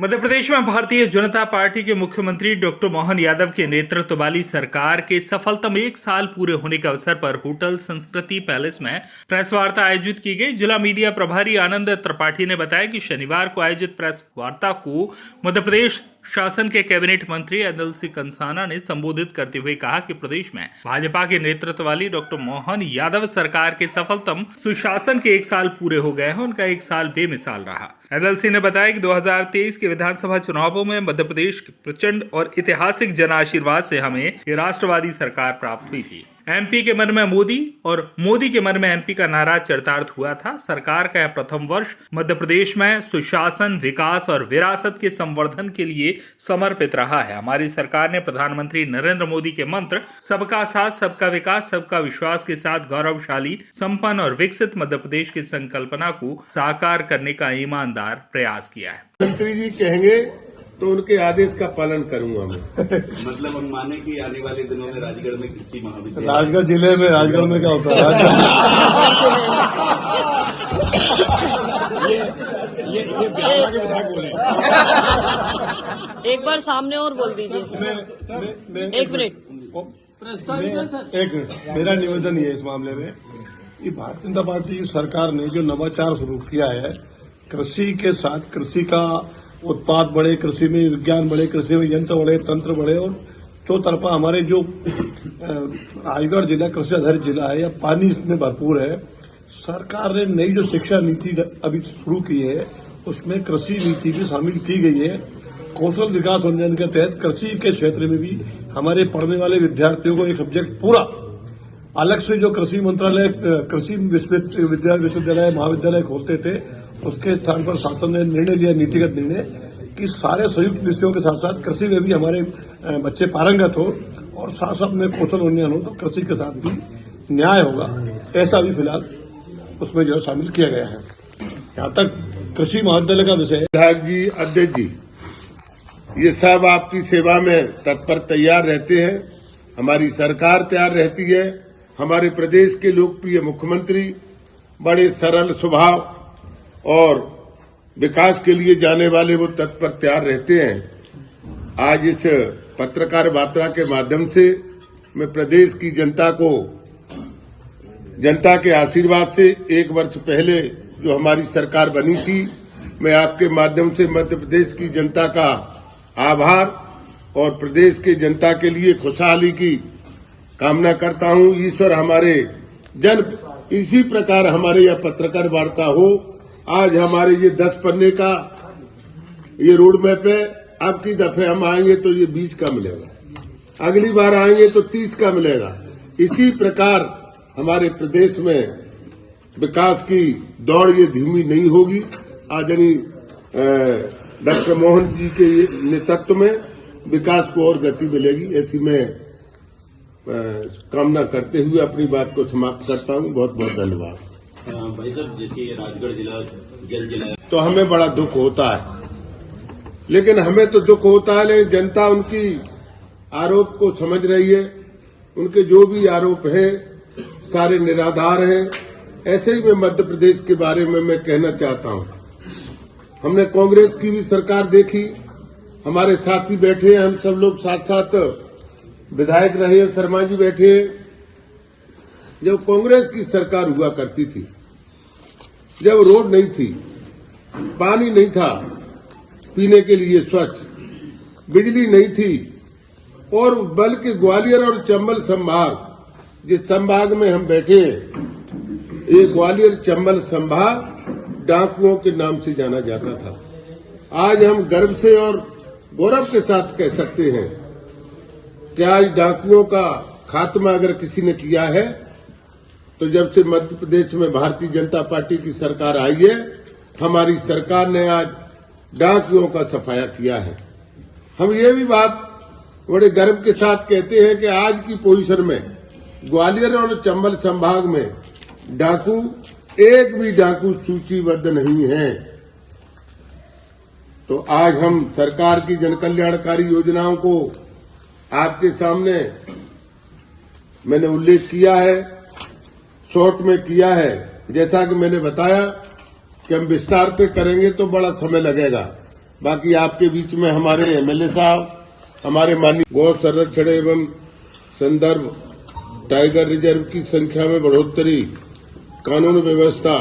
मध्य प्रदेश में भारतीय जनता पार्टी के मुख्यमंत्री डॉक्टर मोहन यादव के नेतृत्व वाली सरकार के सफलतम 1 साल पूरे होने के अवसर पर होटल संस्कृति पैलेस में प्रेस वार्ता आयोजित की गई। जिला मीडिया प्रभारी आनंद त्रिपाठी ने बताया कि शनिवार को आयोजित प्रेस वार्ता को मध्य प्रदेश शासन के कैबिनेट मंत्री अनिल सिंह कंसाना ने संबोधित करते हुए कहा कि प्रदेश में भाजपा के नेतृत्व वाली डॉक्टर मोहन यादव सरकार के सफलतम सुशासन के 1 साल पूरे हो गए हैं। उनका 1 साल बेमिसाल रहा। अनिल सिंह ने बताया कि 2023 के विधानसभा चुनावों में मध्य प्रदेश के प्रचंड और ऐतिहासिक जन आशीर्वाद से हमें ये राष्ट्रवादी सरकार प्राप्त हुई थी। एमपी के मन में मोदी और मोदी के मन में एमपी का नारा चरितार्थ हुआ था। सरकार का प्रथम वर्ष मध्य प्रदेश में सुशासन, विकास और विरासत के संवर्धन के लिए समर्पित रहा है। हमारी सरकार ने प्रधानमंत्री नरेंद्र मोदी के मंत्र सबका साथ, सबका विकास, सबका विश्वास के साथ गौरवशाली, संपन्न और विकसित मध्य प्रदेश की संकल्पना को साकार करने का ईमानदार प्रयास किया है। मंत्री जी कहेंगे तो उनके आदेश का पालन करूंगा मैं। मतलब हम माने कि आने वाले दिनों में राजगढ़ में कृषि महाविद्यालय, राजगढ़ जिले में, राजगढ़ में क्या होता है? एक बार सामने और बोल दीजिए। एक मिनट। मेरा निवेदन ये है इस मामले में कि भारतीय जनता पार्टी की सरकार ने जो नवाचार शुरू किया है, कृषि के साथ कृषि का उत्पाद बढ़े, कृषि में विज्ञान बढ़े, कृषि में यंत्र बढ़े, तंत्र बढ़े और चौतरफा हमारे जो राजगढ़ जिला कृषि आधारित जिला है या पानी इसमें भरपूर है। सरकार ने नई जो शिक्षा नीति अभी शुरू की है उसमें कृषि नीति भी शामिल की गई है। कौशल विकास उन्नयन के तहत कृषि के क्षेत्र में भी हमारे पढ़ने वाले विद्यार्थियों को एक सब्जेक्ट पूरा अलग से जो कृषि मंत्रालय, कृषि विश्वविद्यालय, महाविद्यालय खोलते थे, उसके स्थान पर शासन ने निर्णय लिया, नीतिगत निर्णय, कि सारे संयुक्त विषयों के साथ साथ कृषि में भी हमारे बच्चे पारंगत हो और साथ साथ में कौशल उन्नयन हो तो कृषि के साथ भी न्याय होगा। ऐसा भी फिलहाल उसमें जो है शामिल किया गया है। यहाँ तक कृषि महाविद्यालय का विषय है। विधायक जी, अध्यक्ष जी, ये सब आपकी सेवा में तत्पर तैयार रहते हैं। हमारी सरकार तैयार रहती है। हमारे प्रदेश के लोकप्रिय मुख्यमंत्री बड़े सरल स्वभाव और विकास के लिए जाने वाले वो तत्पर तैयार रहते हैं। आज इस पत्रकार वार्ता के माध्यम से मैं प्रदेश की जनता के आशीर्वाद से 1 वर्ष पहले जो हमारी सरकार बनी थी, मैं आपके माध्यम से मध्य प्रदेश की जनता का आभार और प्रदेश के जनता के लिए खुशहाली की कामना करता हूं। ईश्वर हमारे इसी प्रकार हमारे यह पत्रकार वार्ता हो। आज हमारे ये 10 पन्ने का ये रोड मैप है। अब की दफे हम आएंगे तो ये 20 का मिलेगा, अगली बार आएंगे तो 30 का मिलेगा। इसी प्रकार हमारे प्रदेश में विकास की दौड़ ये धीमी नहीं होगी। आदरणीय डॉक्टर मोहन जी के नेतृत्व में विकास को और गति मिलेगी, ऐसी मैं कामना करते हुए अपनी बात को समाप्त करता हूं। बहुत बहुत धन्यवाद। भाई साहब, जैसे राजगढ़ जिला जल जिला तो हमें बड़ा दुख होता है, लेकिन हमें तो दुख होता है, लेकिन जनता उनकी आरोप को समझ रही है। उनके जो भी आरोप हैं सारे निराधार हैं। ऐसे ही मैं मध्य प्रदेश के बारे में मैं कहना चाहता हूं। हमने कांग्रेस की भी सरकार देखी, हमारे साथी बैठे हैं, हम सब लोग साथ साथ विधायक रहे, शर्मा जी बैठे। जब कांग्रेस की सरकार हुआ करती थी, जब रोड नहीं थी, पानी नहीं था पीने के लिए स्वच्छ, बिजली नहीं थी, और बल्कि ग्वालियर और चंबल संभाग, जिस संभाग में हम बैठे हैं, ये ग्वालियर चंबल संभाग डाकुओं के नाम से जाना जाता था। आज हम गर्व से और गौरव के साथ कह सकते हैं कि आज डाकुओं का खात्मा अगर किसी ने किया है तो जब से मध्य प्रदेश में भारतीय जनता पार्टी की सरकार आई है, हमारी सरकार ने आज डाकुओं का सफाया किया है। हम ये भी बात बड़े गर्व के साथ कहते हैं कि आज की पोजीशन में ग्वालियर और चंबल संभाग में डाकू, एक भी डाकू सूचीबद्ध नहीं है। तो आज हम सरकार की जनकल्याणकारी योजनाओं को आपके सामने मैंने उल्लेख किया है, शॉर्ट में किया है। जैसा कि मैंने बताया कि हम विस्तार से करेंगे तो बड़ा समय लगेगा, बाकी आपके बीच में हमारे एमएलए साहब, हमारे माननीय गौ संरक्षण एवं संदर्भ टाइगर रिजर्व की संख्या में बढ़ोतरी, कानून व्यवस्था,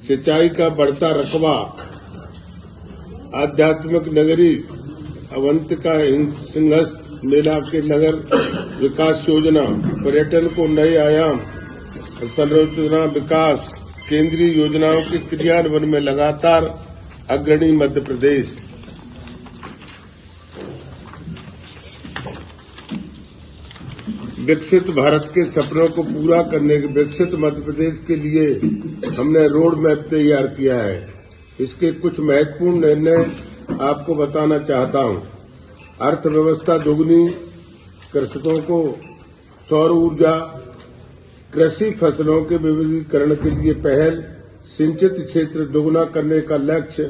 सिंचाई का बढ़ता रकबा, आध्यात्मिक नगरी अवंतिका सिंहस्थ मेला के नगर विकास योजना, पर्यटन को नए आयाम, संरचना विकास, केंद्रीय योजनाओं के क्रियान्वयन में लगातार अग्रणी मध्य प्रदेश। विकसित भारत के सपनों को पूरा करने के विकसित मध्य प्रदेश के लिए हमने रोड मैप तैयार किया है। इसके कुछ महत्वपूर्ण निर्णय आपको बताना चाहता हूं। अर्थव्यवस्था दोगुनी, कृषकों को सौर ऊर्जा, कृषि फसलों के विविधीकरण के लिए पहल, सिंचित क्षेत्र दोगुना करने का लक्ष्य,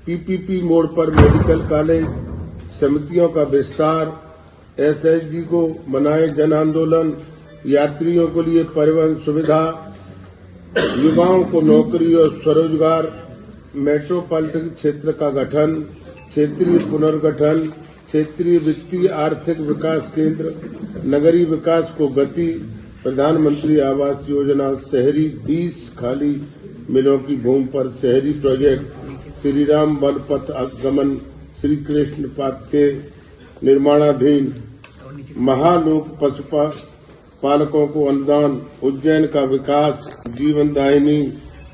पीपीपी मोड पर मेडिकल कॉलेज, समितियों का विस्तार, एसएचजी को बनाए जन आंदोलन, यात्रियों के लिए परिवहन सुविधा, युवाओं को नौकरी और स्वरोजगार, मेट्रोपॉलिटन क्षेत्र का गठन, क्षेत्रीय पुनर्गठन, क्षेत्रीय वित्तीय आर्थिक विकास केंद्र, नगरीय विकास को गति, प्रधानमंत्री आवास योजना, शहरी 20 खाली मिलों की भूमि पर शहरी प्रोजेक्ट, श्री राम वन पथ आगमन, श्री कृष्ण पाथ्य निर्माणाधीन, महालोक पशुपालकों को अनुदान, उज्जैन का विकास, जीवनदायिनी,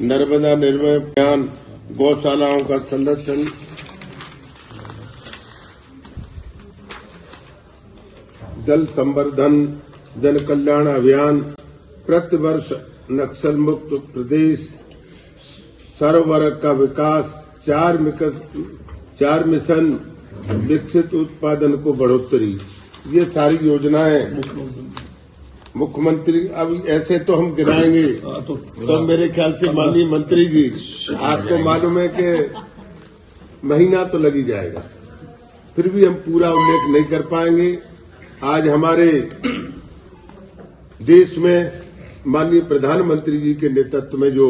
नर्मदा निर्मय अभियान, गौशालाओं का संरक्षण, जल संवर्धन, जन कल्याण अभियान, प्रतिवर्ष नक्सल मुक्त प्रदेश, सर्ववर्ग का विकास, 4 मिशन, विकसित उत्पादन को बढ़ोतरी, ये सारी योजनाएं मुख्यमंत्री। अब ऐसे तो हम गिनाएंगे तो मेरे ख्याल से माननीय मंत्री जी, आपको मालूम है कि महीना तो लग ही जाएगा, फिर भी हम पूरा उल्लेख नहीं कर पाएंगे। आज हमारे देश में माननीय प्रधानमंत्री जी के नेतृत्व में जो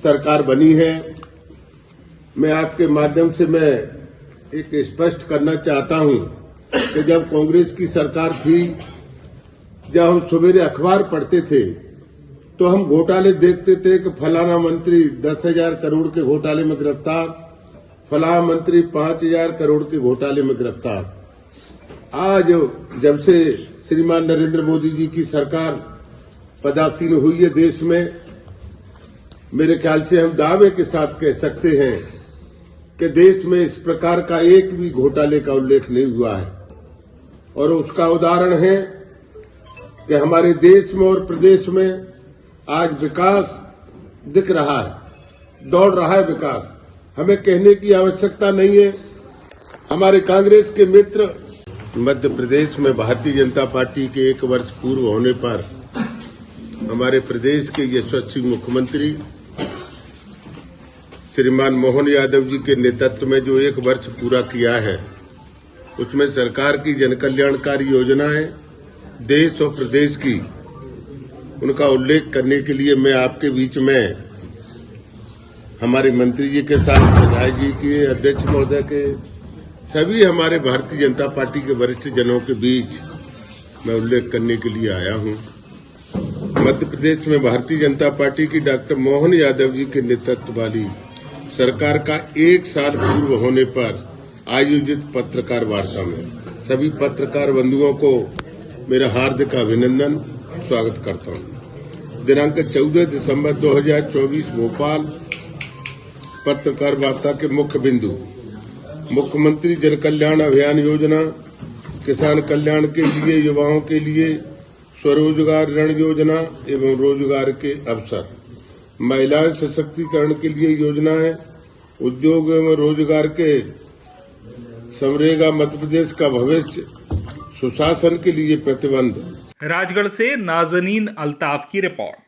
सरकार बनी है, मैं आपके माध्यम से मैं एक स्पष्ट करना चाहता हूं कि जब कांग्रेस की सरकार थी, जब हम सवेरे अखबार पढ़ते थे तो हम घोटाले देखते थे कि फलाना मंत्री 10,000 करोड़ के घोटाले में गिरफ्तार, फलाना मंत्री 5,000 करोड़ के घोटाले में गिरफ्तार। आज जब से श्रीमान नरेंद्र मोदी जी की सरकार पदासीन हुई है देश में, मेरे ख्याल से हम दावे के साथ कह सकते हैं कि देश में इस प्रकार का एक भी घोटाले का उल्लेख नहीं हुआ है। और उसका उदाहरण है कि हमारे देश में और प्रदेश में आज विकास दिख रहा है, दौड़ रहा है विकास। हमें कहने की आवश्यकता नहीं है। हमारे कांग्रेस के मित्र, मध्य प्रदेश में भारतीय जनता पार्टी के 1 वर्ष पूर्व होने पर हमारे प्रदेश के यशस्वी मुख्यमंत्री श्रीमान मोहन यादव जी के नेतृत्व में जो 1 वर्ष पूरा किया है, उसमें सरकार की जनकल्याणकारी योजनाएं देश और प्रदेश की, उनका उल्लेख करने के लिए मैं आपके बीच में हमारे मंत्री जी के साथ, विधायक जी के, अध्यक्ष महोदय के, सभी हमारे भारतीय जनता पार्टी के वरिष्ठ जनों के बीच मैं उल्लेख करने के लिए आया हूं। मध्य प्रदेश में भारतीय जनता पार्टी की डॉक्टर मोहन यादव जी के नेतृत्व वाली सरकार का 1 साल पूर्व होने पर आयोजित पत्रकार वार्ता में सभी पत्रकार बंधुओं को मेरा हार्दिक अभिनंदन, स्वागत करता हूं। दिनांक 14 दिसंबर 2024 भोपाल पत्रकार वार्ता के मुख्य बिंदु: मुख्यमंत्री जन कल्याण अभियान योजना, किसान कल्याण के लिए, युवाओं के लिए स्वरोजगार ऋण योजना एवं रोजगार के अवसर, महिलाएं सशक्तिकरण के लिए योजनाएं, उद्योग एवं रोजगार के समरेगा, मध्य प्रदेश का भविष्य, सुशासन के लिए प्रतिबंध। राजगढ़ से नाजनीन अल्ताफ की रिपोर्ट।